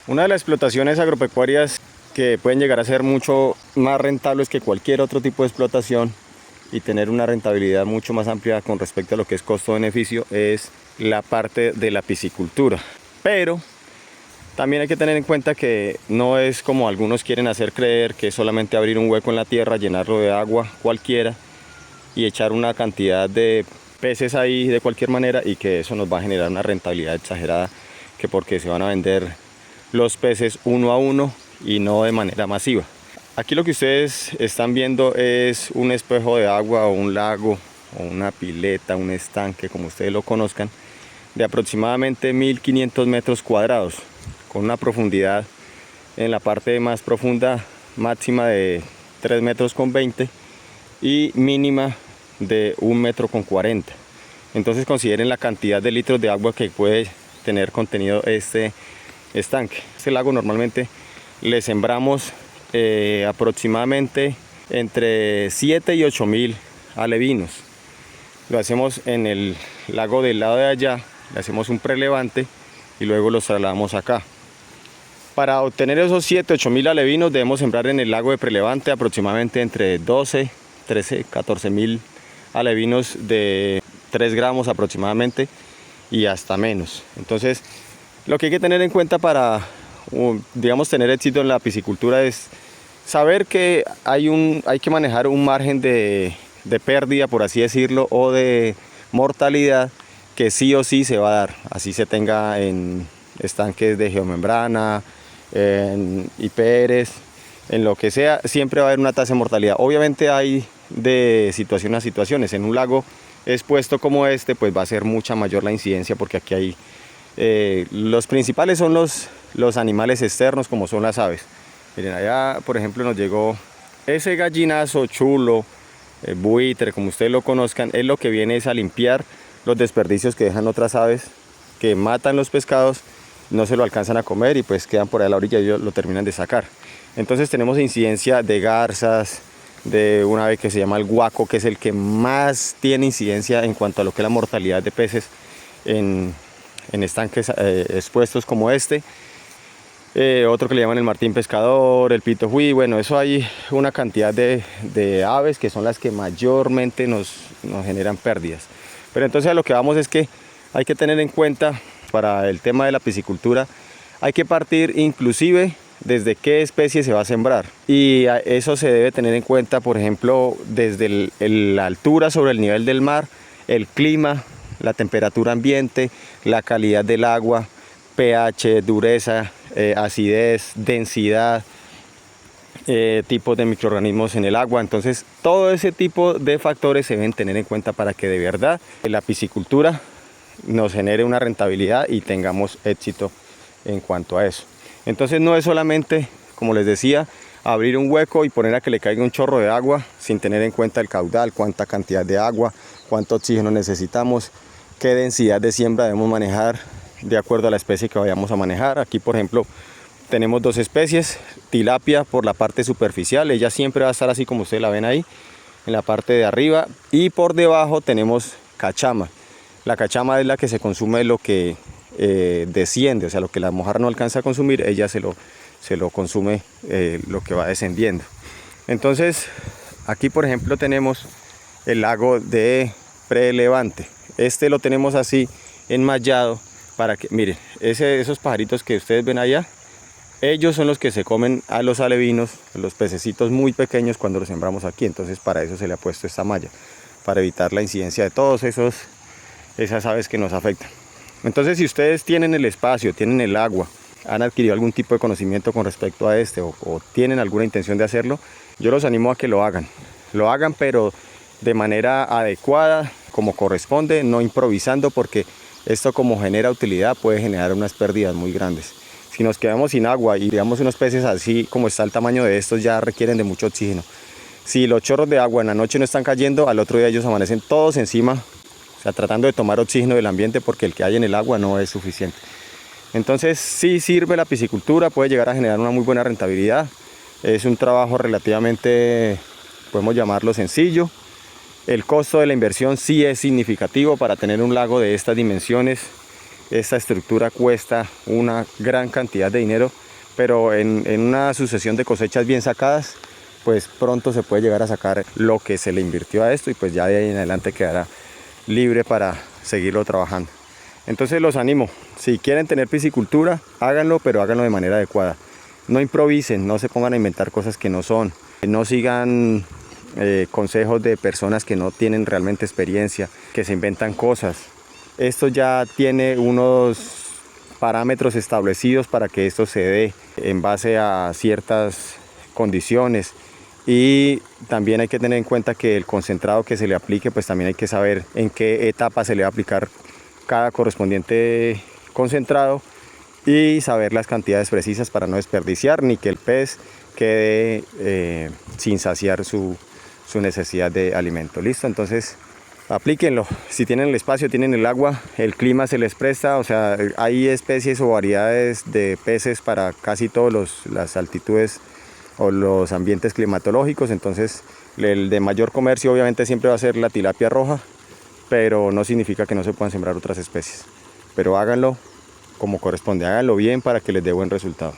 Una de las explotaciones agropecuarias que pueden llegar a ser mucho más rentables que cualquier otro tipo de explotación y tener una rentabilidad mucho más amplia con respecto a lo que es costo-beneficio es la parte de la piscicultura. Pero también hay que tener en cuenta que no es como algunos quieren hacer creer, que es solamente abrir un hueco en la tierra, llenarlo de agua cualquiera y echar una cantidad de peces ahí de cualquier manera y que eso nos va a generar una rentabilidad exagerada, que porque se van a vender los peces uno a uno y no de manera masiva. Aquí lo que ustedes están viendo es un espejo de agua o un lago o una pileta, un estanque, como ustedes lo conozcan, de aproximadamente 1500 metros cuadrados, con una profundidad en la parte más profunda máxima de 3 metros con 20 y mínima de 1 metro con 40. Entonces consideren la cantidad de litros de agua que puede tener contenido este estanque. Este lago normalmente le sembramos aproximadamente entre 7 y 8.000 alevinos. Lo hacemos en el lago del lado de allá, le hacemos un prelevante y luego los trasladamos acá. Para obtener esos 7, 8.000 alevinos debemos sembrar en el lago de prelevante aproximadamente entre 12, 13, 14.000 alevinos de 3 gramos aproximadamente y hasta menos. Entonces, lo que hay que tener en cuenta para, digamos, tener éxito en la piscicultura es saber que hay que manejar un margen de pérdida, por así decirlo, o de mortalidad que sí o sí se va a dar, así se tenga en estanques de geomembrana, en IPRs, en lo que sea, siempre va a haber una tasa de mortalidad. Obviamente hay de situación a situaciones. En un lago expuesto como este, pues va a ser mucha mayor la incidencia, porque aquí hay los principales son los animales externos, como son las aves. Miren, allá por ejemplo nos llegó ese gallinazo chulo, buitre, como ustedes lo conozcan, es lo que viene es a limpiar los desperdicios que dejan otras aves, que matan los pescados, no se lo alcanzan a comer y pues quedan por ahí a la orilla y ellos lo terminan de sacar. Entonces tenemos incidencia de garzas, de un ave que se llama el guaco, que es el que más tiene incidencia en cuanto a lo que es la mortalidad de peces en estanques expuestos como este. Otro que le llaman el martín pescador, el pitojuí. Bueno, eso hay una cantidad de aves que son las que mayormente nos generan pérdidas. Pero entonces a lo que vamos es que hay que tener en cuenta para el tema de la piscicultura, hay que partir inclusive desde qué especie se va a sembrar, y eso se debe tener en cuenta, por ejemplo, desde la altura sobre el nivel del mar, el clima, la temperatura ambiente, la calidad del agua, pH, dureza, acidez, densidad, tipos de microorganismos en el agua. Entonces todo ese tipo de factores se deben tener en cuenta para que de verdad la piscicultura nos genere una rentabilidad y tengamos éxito en cuanto a eso. Entonces no es solamente, como les decía, abrir un hueco y poner a que le caiga un chorro de agua sin tener en cuenta el caudal, cuánta cantidad de agua, cuánto oxígeno necesitamos, qué densidad de siembra debemos manejar de acuerdo a la especie que vayamos a manejar. Aquí por ejemplo tenemos dos especies, tilapia por la parte superficial, ella siempre va a estar así como ustedes la ven ahí, en la parte de arriba, y por debajo tenemos cachama. La cachama es la que se consume lo que desciende, o sea, lo que la mojarra no alcanza a consumir, ella se lo consume lo que va descendiendo. Entonces, aquí por ejemplo tenemos el lago de prelevante. Este lo tenemos así enmallado para que, miren, esos pajaritos que ustedes ven allá, ellos son los que se comen a los alevinos, los pececitos muy pequeños cuando los sembramos aquí. Entonces para eso se le ha puesto esta malla, para evitar la incidencia de todos esas aves que nos afectan. Entonces, si ustedes tienen el espacio, tienen el agua, han adquirido algún tipo de conocimiento con respecto a este o tienen alguna intención de hacerlo, yo los animo a que lo hagan, pero de manera adecuada, como corresponde, no improvisando, porque esto, como genera utilidad, puede generar unas pérdidas muy grandes. Si nos quedamos sin agua y digamos unos peces así como está el tamaño de estos, ya requieren de mucho oxígeno. Si los chorros de agua en la noche no están cayendo, al otro día ellos amanecen todos encima, o sea, tratando de tomar oxígeno del ambiente, porque el que hay en el agua no es suficiente. Entonces sí sirve la piscicultura, puede llegar a generar una muy buena rentabilidad. Es un trabajo relativamente, podemos llamarlo sencillo. El costo de la inversión sí es significativo para tener un lago de estas dimensiones. esta estructura cuesta una gran cantidad de dinero, pero en una sucesión de cosechas bien sacadas, pues pronto se puede llegar a sacar lo que se le invirtió a esto y pues ya de ahí en adelante quedará libre para seguirlo trabajando. Entonces los animo, si quieren tener piscicultura, háganlo, pero háganlo de manera adecuada. No improvisen, no se pongan a inventar cosas que no son, no sigan consejos de personas que no tienen realmente experiencia, que se inventan cosas. Esto ya tiene unos parámetros establecidos para que esto se dé en base a ciertas condiciones, y también hay que tener en cuenta que el concentrado que se le aplique, pues también hay que saber en qué etapa se le va a aplicar cada correspondiente concentrado y saber las cantidades precisas para no desperdiciar ni que el pez quede sin saciar su necesidad de alimento. Listo, entonces aplíquenlo. Si tienen el espacio, tienen el agua, el clima se les presta, o sea, hay especies o variedades de peces para casi todas las altitudes o los ambientes climatológicos. Entonces el de mayor comercio obviamente siempre va a ser la tilapia roja, pero no significa que no se puedan sembrar otras especies. Pero háganlo como corresponde, háganlo bien para que les dé buen resultado.